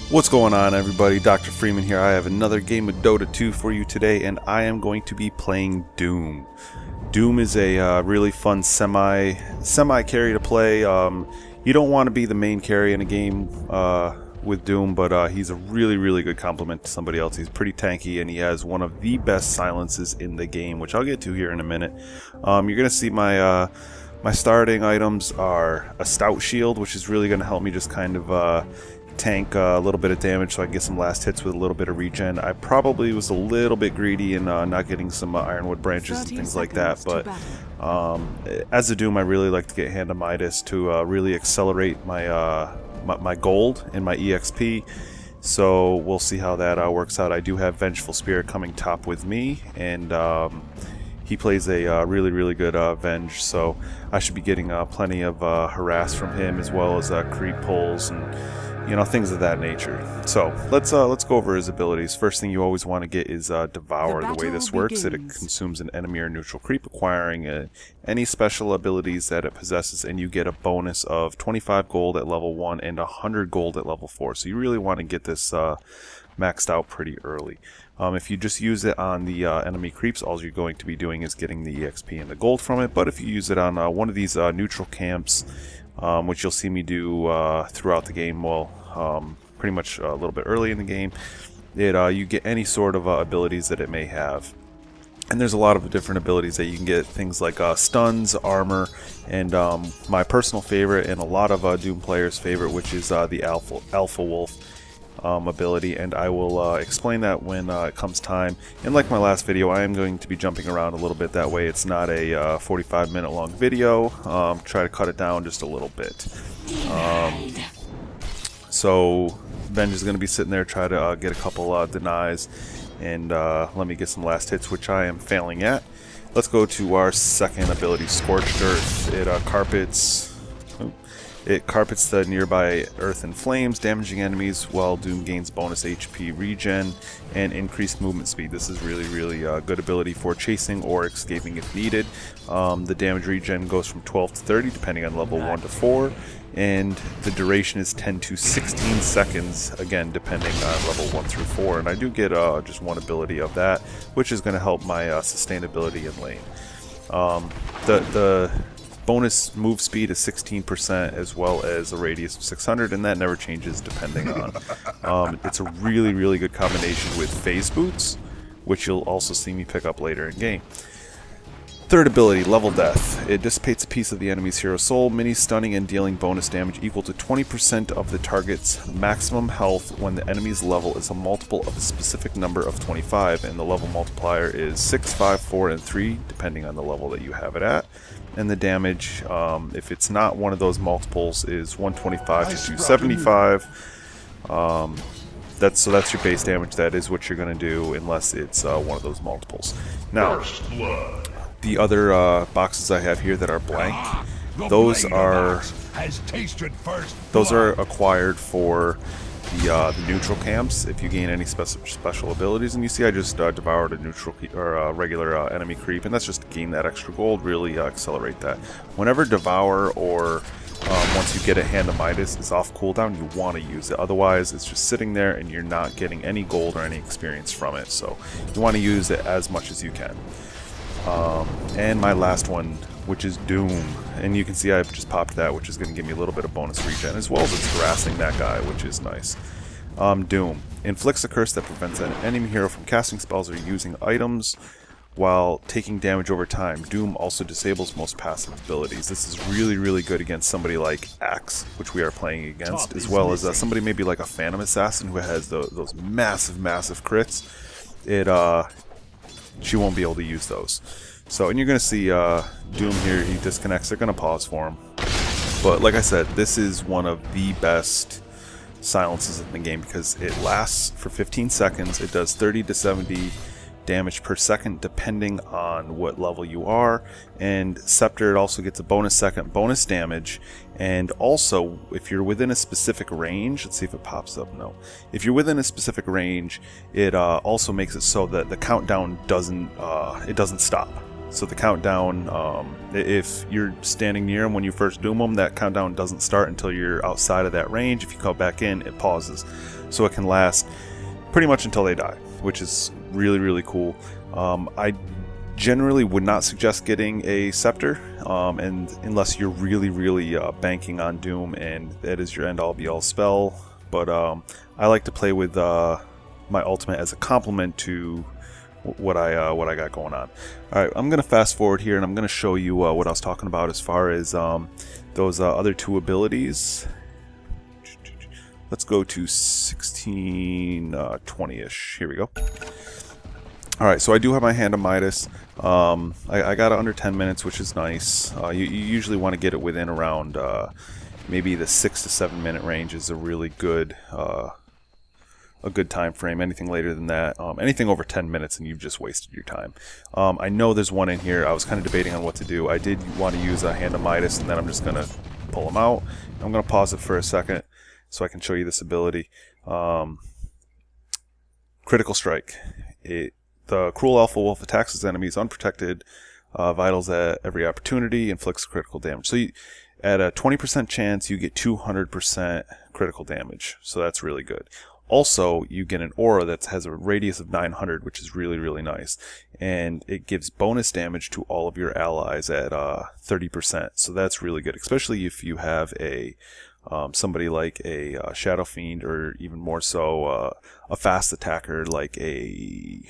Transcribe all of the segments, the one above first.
What's going on, everybody? DrFreeman here. I have another game of Dota 2 for you today, and I am going to be playing Doom. Doom is a really fun semi carry to play. You don't want to be the main carry in a game with Doom, but he's a really good complement to somebody else. He's pretty tanky, and he has one of the best silences in the game, which I'll get to here in a minute. You're gonna see my starting items are a stout shield, which is really going to help me just kind of tank a little bit of damage so I can get some last hits with a little bit of regen. I probably was a little bit greedy in not getting some ironwood branches and things like that, but as a Doom I really like to get Hand of Midas to really accelerate my my gold and my EXP. So we'll see how that works out. I do have Vengeful Spirit coming top with me, and he plays a really good Venge, so I should be getting plenty of harass from him, as well as creep pulls and things of that nature. So let's go over his abilities. First thing you always want to get is Devour. The way this works, it consumes an enemy or neutral creep, acquiring any special abilities that it possesses, and you get a bonus of 25 gold at level 1 and 100 gold at level 4. So you really want to get this maxed out pretty early. If you just use it on the enemy creeps, all you're going to be doing is getting the EXP and the gold from it. But if you use it on one of these neutral camps, which you'll see me do throughout the game, well, pretty much a little bit early in the game, you get any sort of abilities that it may have. And there's a lot of different abilities that you can get, things like stuns, armor, and my personal favorite and a lot of Doom players' favorite, which is the Alpha Wolf ability, and I will explain that when it comes time. And like my last video, I am going to be jumping around a little bit, that way it's not a 45-minute long video. Try to cut it down just a little bit. So Venge is going to be sitting there, try to get a couple denies, and let me get some last hits, which I am failing at. Let's go to our second ability, Scorched Earth. It carpets the nearby earth in flames, damaging enemies, while Doom gains bonus HP regen and increased movement speed. This is really good ability for chasing or escaping if needed. The damage regen goes from 12 to 30 depending on level 1 to 4, and the duration is 10 to 16 seconds, again depending on level 1 through 4. And I do get just one ability of that, which is going to help my sustainability in lane. The bonus move speed is 16%, as well as a radius of 600, and that never changes depending on. It's a really good combination with phase boots, which you'll also see me pick up later in game. Third ability, Level Death. It dissipates a piece of the enemy's hero soul, mini stunning and dealing bonus damage equal to 20% of the target's maximum health when the enemy's level is a multiple of a specific number of 25, and the level multiplier is 6, 5, 4, and 3, depending on the level that you have it at. And the damage, if it's not one of those multiples, is 125 to 275. So that's your base damage. That is what you're going to do unless it's one of those multiples. Now, the other boxes I have here that are blank, those are acquired for the neutral camps if you gain any special abilities. And you see I just devoured a neutral or a regular enemy creep, and that's just to gain that extra gold, really accelerate that. Whenever Devour or once you get a Hand of Midas is off cooldown, you want to use it. Otherwise it's just sitting there and you're not getting any gold or any experience from it, so you want to use it as much as you can. And my last one, which is Doom, and you can see I've just popped that, which is going to give me a little bit of bonus regen, as well as it's harassing that guy, which is nice. Doom inflicts a curse that prevents an enemy hero from casting spells or using items while taking damage over time. Doom also disables most passive abilities. This is really good against somebody like Axe, which we are playing against, as well as somebody maybe like a Phantom Assassin who has those massive crits. She won't be able to use those. So, and you're going to see Doom here, he disconnects. They're going to pause for him. But like I said, this is one of the best silences in the game because it lasts for 15 seconds. It does 30 to 70 damage per second depending on what level you are, and Scepter, it also gets a bonus damage. And also, if you're within a specific range, let's see if it pops up. No, if you're within a specific range, it also makes it so that the countdown doesn't stop. So the countdown, if you're standing near them when you first doom them, that countdown doesn't start until you're outside of that range. If you come back in, it pauses. So it can last pretty much until they die, which is really, really cool. I generally would not suggest getting a scepter, and unless you're really, really banking on doom and that is your end-all be-all spell. But I like to play with my ultimate as a complement to what I got going on. Alright, I'm going to fast forward here and I'm going to show you what I was talking about as far as those other two abilities. Let's go to 1620-ish. Here we go. Alright, so I do have my Hand of Midas. I got it under 10 minutes, which is nice. You usually want to get it within around maybe the 6 to 7 minute range is a really good time frame. Anything later than that, anything over 10 minutes and you've just wasted your time. I know there's one in here. I was kind of debating on what to do. I did want to use a Hand of Midas, and then I'm just going to pull them out. I'm going to pause it for a second so I can show you this ability. Critical Strike. The Cruel Alpha Wolf attacks his enemies unprotected vitals at every opportunity, inflicts critical damage. So at a 20% chance, you get 200% critical damage. So that's really good. Also, you get an aura that has a radius of 900, which is really, really nice. And it gives bonus damage to all of your allies at 30%. So that's really good, especially if you have a somebody like a Shadow Fiend, or even more so a fast attacker like a,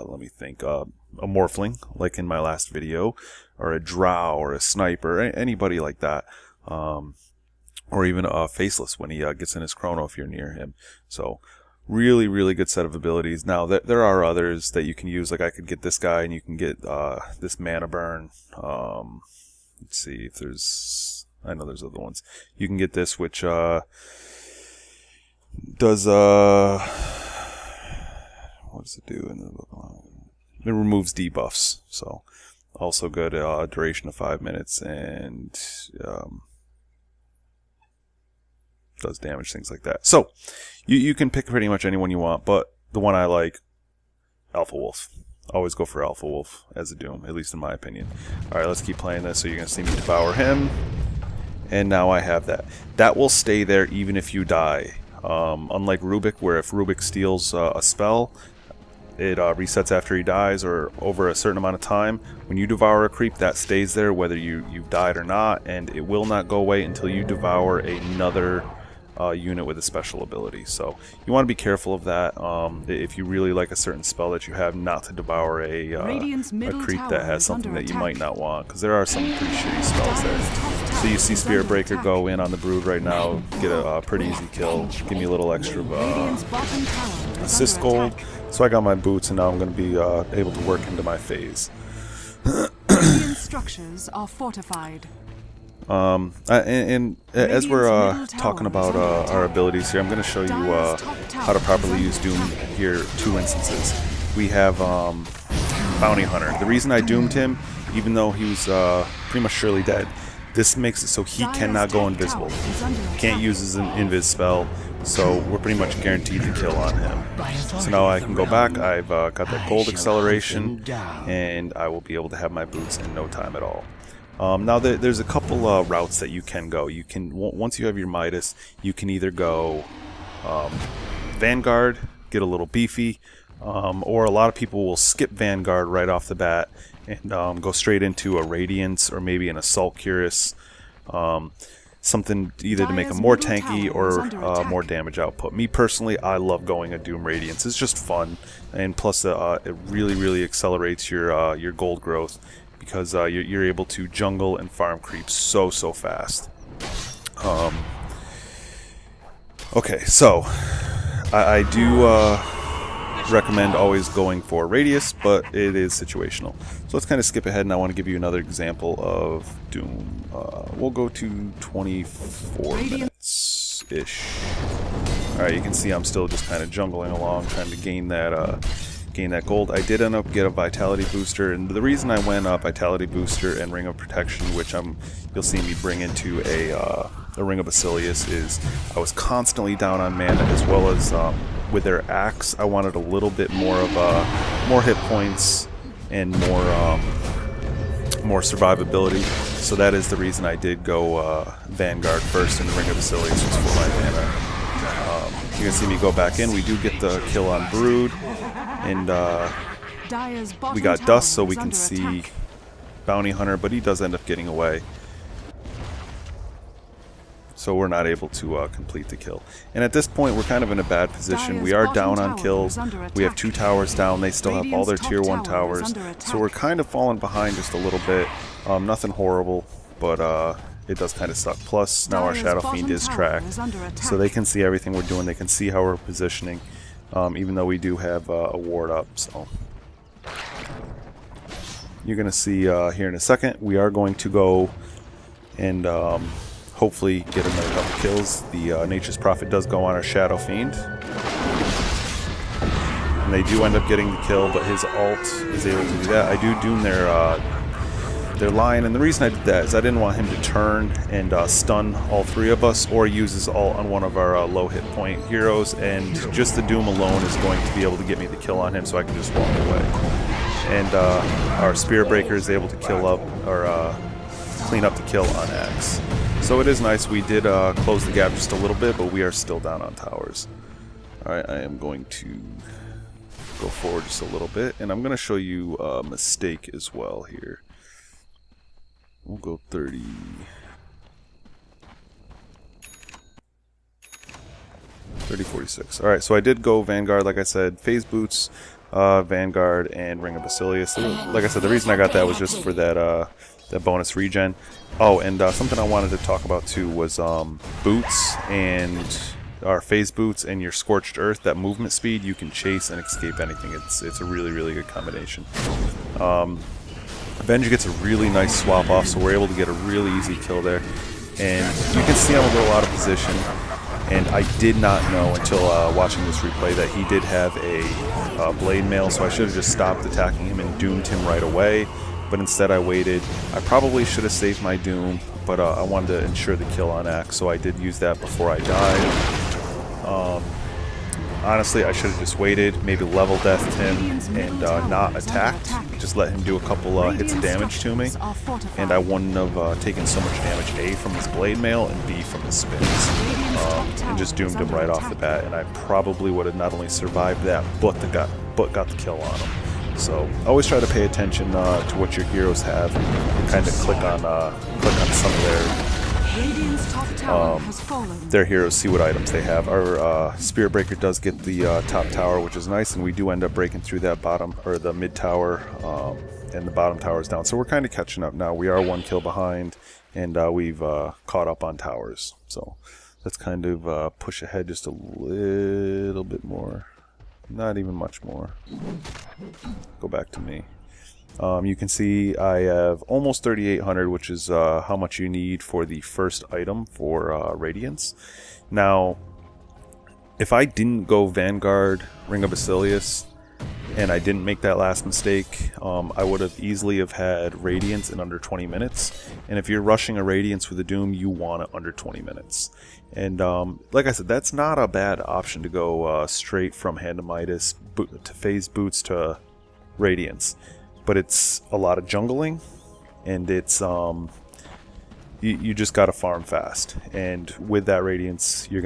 let me think, a Morphling, like in my last video, or a Drow, or a Sniper, anybody like that. Or even a Faceless when he gets in his chrono if you're near him. So really, really good set of abilities. Now there are others that you can use. Like I could get this guy, and you can get this Mana Burn. Let's see if there's. I know there's other ones. You can get this, which does what does it do? It removes debuffs. So also good. Duration of 5 minutes, and does damage, things like that. So you can pick pretty much anyone you want, but the one I like, Alpha Wolf. Always go for Alpha Wolf as a Doom, at least in my opinion. Alright, let's keep playing this. So you're going to see me devour him, and now I have that. That will stay there even if you die. Unlike Rubik, where if Rubik steals a spell, it resets after he dies or over a certain amount of time. When you devour a creep, that stays there whether you've died or not, and it will not go away until you devour another unit with a special ability. So you want to be careful of that. If you really like a certain spell that you have, not to devour a creep that has something that you might not want, because there are some pretty shitty spells there. So you see Spirit Breaker go in on the Brood right now, get a pretty easy kill, give me a little extra assist gold. So I got my boots, and now I'm going to be able to work into my phase. Radiant structures are fortified. And as we're talking about our abilities here, I'm going to show you how to properly use Doom here. Two instances. We have Bounty Hunter. The reason I doomed him, even though he was pretty much surely dead, this makes it so he cannot go invisible. Can't use his invis spell, so we're pretty much guaranteed to kill on him. So now I can go back. I've got that gold acceleration, and I will be able to have my boots in no time at all. Now there's a couple routes that you can go. You can, once you have your Midas, you can either go Vanguard, get a little beefy, or a lot of people will skip Vanguard right off the bat and go straight into a Radiance or maybe an Assault Cuirass, something either to make them more tanky or more damage output. Me personally, I love going a Doom Radiance. It's just fun, and plus it really, really accelerates your gold growth, because you're able to jungle and farm creeps so fast. Okay, so I do recommend always going for radius, but it is situational. So let's kind of skip ahead, and I want to give you another example of Doom. We'll go to 24 minutes-ish. Alright, you can see I'm still just kind of jungling along, trying to gain that gold. I did end up get a Vitality Booster, and the reason I went up Vitality Booster and Ring of Protection, which you'll see me bring into a Ring of Basilius, is I was constantly down on mana, as well as with their axe, I wanted a little bit more of more hit points and more more survivability. So that is the reason I did go Vanguard first in the Ring of Basilius, was for my mana. You can see me go back in. We do get the kill on Brood, and we got Dust, so we can see Bounty Hunter, but he does end up getting away. So we're not able to complete the kill. And at this point, we're kind of in a bad position. We are down on kills. We have 2 towers down. They still have all their tier 1 towers. So we're kind of falling behind just a little bit. Nothing horrible, but it does kind of suck. Plus, now our Shadow Fiend is tracked. So they can see everything we're doing. They can see how we're positioning, even though we do have a ward up. So you're going to see here in a second, we are going to go and hopefully get another couple kills. The Nature's Prophet does go on our Shadow Fiend. And they do end up getting the kill, but his ult is able to do that. I do doom their Lion, and the reason I did that is I didn't want him to turn and stun all 3 of us, or use his ult on one of our low hit point heroes, and just the doom alone is going to be able to get me the kill on him, so I can just walk away. And our Spear Breaker is able to kill up, or clean up the kill on Axe. So it is nice. We did close the gap just a little bit, but we are still down on towers. Alright, I am going to go forward just a little bit, and I'm going to show you a mistake as well here. We'll go 30. 3046. Alright, so I did go Vanguard, like I said, Phase Boots, Vanguard, and Ring of Basilius. Like I said, the reason I got that was just for that bonus regen. Oh, and something I wanted to talk about too was boots and our phase boots and your scorched earth. That movement speed, you can chase and escape anything. It's a really, really good combination. Avenge gets a really nice swap off, so we're able to get a really easy kill there. And you can see I'm a little out of position. And I did not know until watching this replay that he did have a blade mail, so I should have just stopped attacking him and doomed him right away. But instead I waited. I probably should have saved my doom, but I wanted to ensure the kill on Axe, so I did use that before I died. Honestly, I should have just waited, maybe level deathed him and not attacked. Just let him do a couple hits of damage to me, and I wouldn't have taken so much damage, A, from his blade mail, and B, from his spins. And just doomed him right off the bat, and I probably would have not only survived that, but got the kill on him. So always try to pay attention to what your heroes have, and kind of click on some of their heroes, see what items they have. Our Spear Breaker does get the top tower, which is nice, and we do end up breaking through that bottom, or the mid tower, and the bottom tower is down. So we're kind of catching up now. We are 1 kill behind, and we've caught up on towers. So let's kind of push ahead just a little bit more. Not even much more. Go back to me. You can see I have almost 3,800, which is how much you need for the first item for Radiance. Now, if I didn't go Vanguard, Ring of Basilius, and I didn't make that last mistake, I would have easily have had Radiance in under 20 minutes. And if you're rushing a Radiance with a Doom, you want it under 20 minutes. And like I said, that's not a bad option to go straight from Hand of Midas to Phase Boots to Radiance. But it's a lot of jungling, and it's you just gotta farm fast. And with that Radiance, you're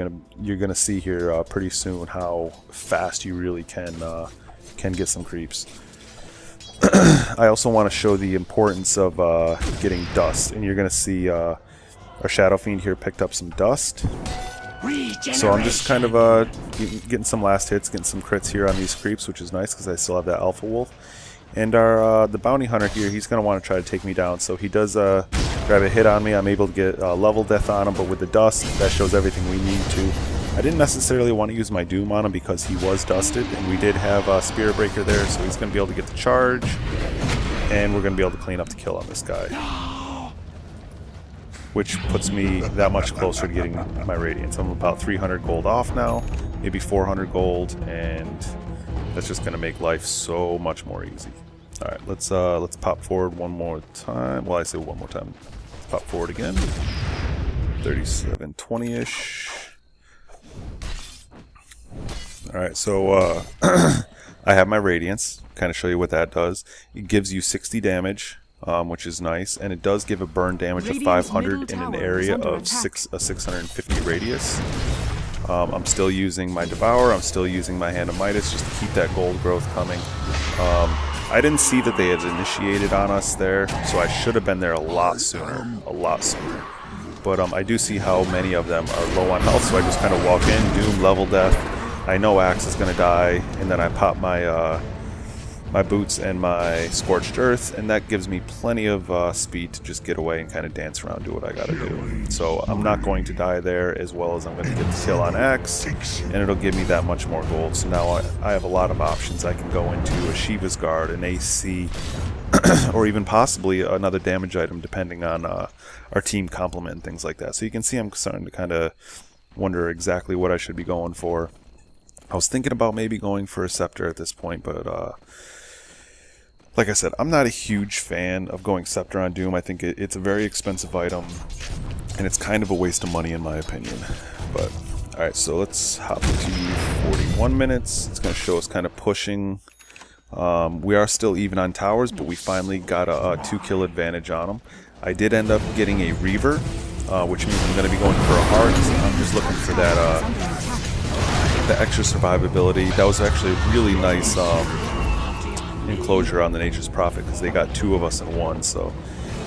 gonna see here pretty soon how fast you really can get some creeps. I also want to show the importance of getting dust, and you're gonna see our Shadow Fiend here picked up some dust. So I'm just kind of getting some last hits, getting some crits here on these creeps, which is nice because I still have that Alpha Wolf. And our the Bounty Hunter here, he's going to want to try to take me down. So he does grab a hit on me. I'm able to get level death on him, but with the dust, that shows everything we need to. I didn't necessarily want to use my Doom on him because he was dusted, and we did have a Spirit Breaker there, so he's going to be able to get the charge, and we're going to be able to clean up the kill on this guy. Which puts me that much closer to getting my Radiance. I'm about 300 gold off now, maybe 400 gold, and that's just going to make life so much more easy. All right, let's pop forward one more time. Well, I say one more time. Let's pop forward again. 3720-ish. All right, so I have my Radiance. Kind of show you what that does. It gives you 60 damage which is nice, and it does give a burn damage of 500 in an area of a 650 radius. I'm still using my Devour, I'm still using my Hand of Midas just to keep that gold growth coming. I didn't see that they had initiated on us there, so I should have been there a lot sooner. But I do see how many of them are low on health, so I just kind of walk in, Doom, level death. I know Axe is going to die, and then I pop my my boots and my Scorched Earth, and that gives me plenty of speed to just get away and kind of dance around, do what I gotta do. So I'm not going to die there, as well as I'm going to get the kill on Axe, and it'll give me that much more gold. So now I have a lot of options. I can go into a Shiva's Guard, an AC, or even possibly another damage item, depending on our team complement and things like that. So you can see I'm starting to kind of wonder exactly what I should be going for. I was thinking about maybe going for a Scepter at this point, but like I said, I'm not a huge fan of going Scepter on Doom. I think it's a very expensive item, and it's kind of a waste of money in my opinion. But alright, so let's hop to 41 minutes. It's going to show us kind of pushing. We are still even on towers, but we finally got a 2-kill advantage on them. I did end up getting a Reaver, which means I'm going to be going for a Heart. I'm just looking for that the extra survivability. That was actually a really nice enclosure on the Nature's Prophet, because they got 2 of us in one. So,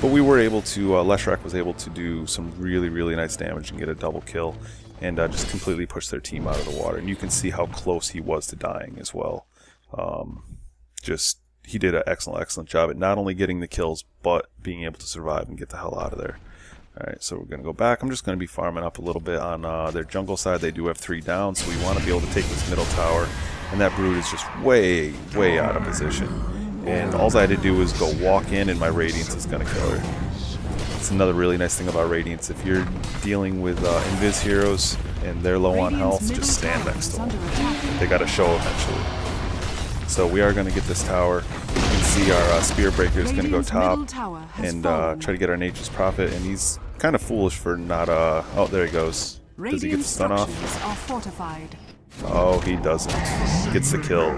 but we were able to, Leshrac was able to do some really nice damage and get a double kill, and just completely push their team out of the water. And you can see how close he was to dying as well. He did an excellent job at not only getting the kills, but being able to survive and get the hell out of there. Alright, so we're going to go back. I'm just going to be farming up a little bit on their jungle side. They do have 3 down, so we want to be able to take this middle tower. And that Brood is just way out of position. And all I had to do was go walk in, and my Radiance is going to kill her. It's another really nice thing about Radiance. If you're dealing with Invis heroes and they're low on health, just stand next to them. They got to show eventually. So we are going to get this tower. You can see our Spear Breaker is going to go top and try to get our Nature's Prophet. And he's kind of foolish for not... oh, there he goes. Does he get the stun off? Oh, he doesn't. Gets the kill.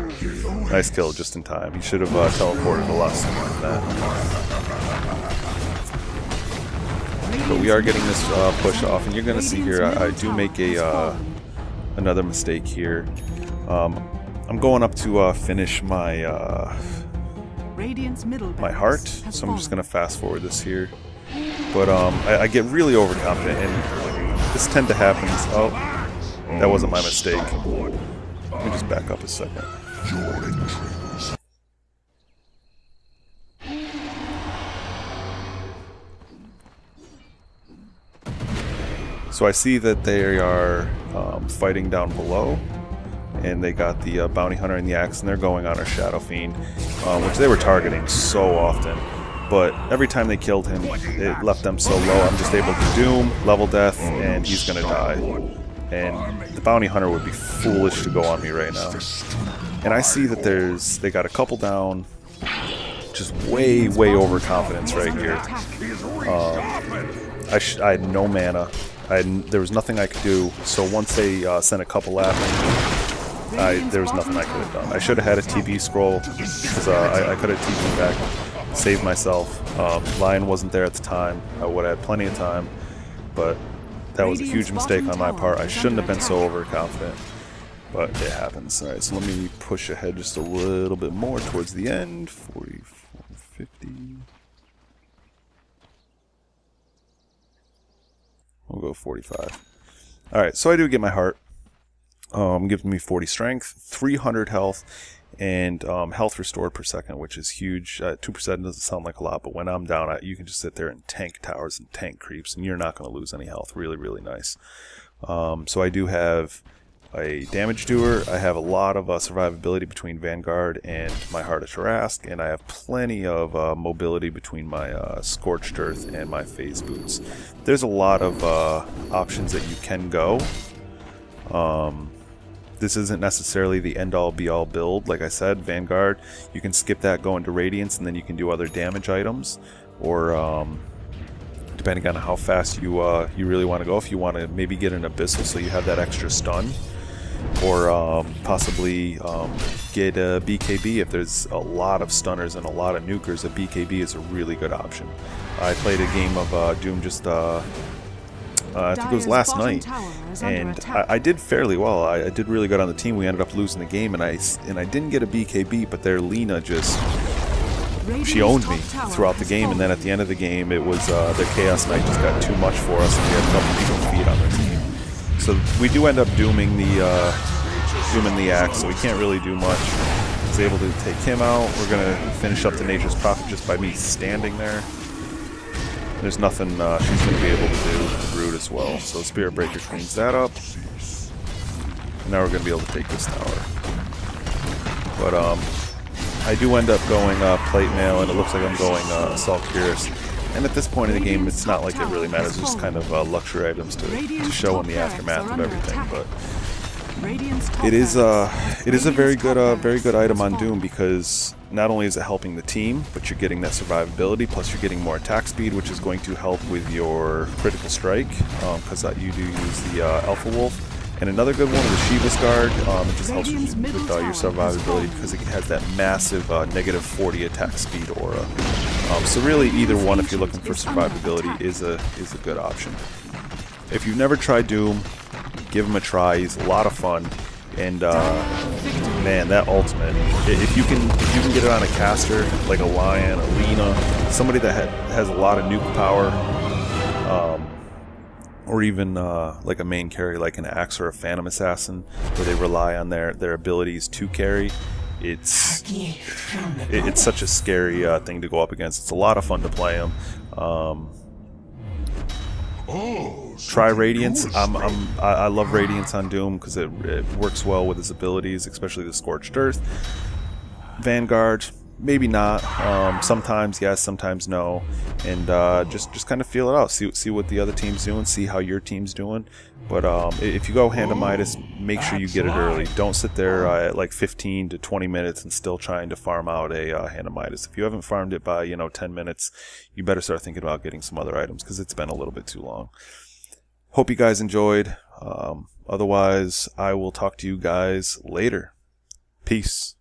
Nice kill just in time. He should have teleported a lot sooner than that. But we are getting this push off, and you're going to see here I do make a another mistake here. I'm going up to finish my my heart, so I'm just going to fast forward this here. But I get really overconfident, and this tend to happen. Oh, that wasn't my mistake. Let me just back up a second. So I see that they are fighting down below, and they got the Bounty Hunter and the Axe, and they're going on our Shadow Fiend, which they were targeting so often. But every time they killed him, it left them so low. I'm just able to Doom, level death, and he's going to die. And the Bounty Hunter would be foolish to go on me right now. And I see that they got a couple down, just way overconfidence right here. I had no mana. There was nothing I could do. So once they sent a couple at me, there was nothing I could have done. I should have had a TP scroll, because I could have TP'd back, saved myself. Lion wasn't there at the time. I would have had plenty of time, but that was a huge mistake on my part. I shouldn't have been so overconfident, but it happens. Alright, so let me push ahead just a little bit more towards the end. 44, 50. We'll go 45. Alright, so I do get my heart. Giving me 40 strength, 300 health, and health restored per second, which is huge. 2% doesn't sound like a lot, but when I'm down, you can just sit there and tank towers and tank creeps, and you're not going to lose any health. Really nice. So I do have a damage doer. I have a lot of survivability between Vanguard and my Heart of Tarask, and I have plenty of mobility between my Scorched Earth and my Phase Boots. There's a lot of options that you can go. This isn't necessarily the end-all be-all build. Like I said, Vanguard, you can skip that, go into Radiance, and then you can do other damage items, or depending on how fast you really want to go. If you want to maybe get an Abyssal so you have that extra stun, or possibly get a BKB. If there's a lot of stunners and a lot of nukers, a BKB is a really good option. I played a game of Doom just I think it was last night, and I did fairly well. I did really good on the team. We ended up losing the game, and I didn't get a BKB, but their Lena just, she owned me throughout the game, and then at the end of the game, it was their Chaos Knight just got too much for us, and we had a couple people feed on their team. So we do end up dooming the axe, so we can't really do much. I was able to take him out. We're gonna finish up the Nature's Prophet just by me standing there. There's nothing she's going to be able to do with Brood as well. So Spirit Breaker cleans that up. And now we're going to be able to take this tower. But I do end up going Plate Mail, and it looks like I'm going Assault Cuirass. And at this point in the game, it's not like it really matters. It's just kind of luxury items to show in the aftermath of everything. But it is a very good item on Doom, because not only is it helping the team, but you're getting that survivability, plus you're getting more attack speed, which is going to help with your critical strike, because you do use the Alpha Wolf. And another good one is the Shiva's Guard. It just helps with your survivability, because it has that massive negative 40 attack speed aura. So really, either one, if you're looking for survivability, is a good option. If you've never tried Doom, give him a try. He's a lot of fun. And man, that ultimate, if you can get it on a caster like a Lion, a Lena, somebody that has a lot of nuke power, or even like a main carry like an Axe or a Phantom Assassin, where they rely on their abilities to carry, it's such a scary thing to go up against. It's a lot of fun to play him. Try Radiance. I love Radiance on Doom because it works well with his abilities, especially the Scorched Earth. Vanguard, maybe not. Sometimes yes, sometimes no. And just kind of feel it out. See what the other team's doing. See how your team's doing. But if you go Hand of Midas, make sure you get it early. Don't sit there at like 15 to 20 minutes and still trying to farm out a Hand of Midas. If you haven't farmed it by 10 minutes, you better start thinking about getting some other items, because it's been a little bit too long. Hope you guys enjoyed. Otherwise, I will talk to you guys later. Peace.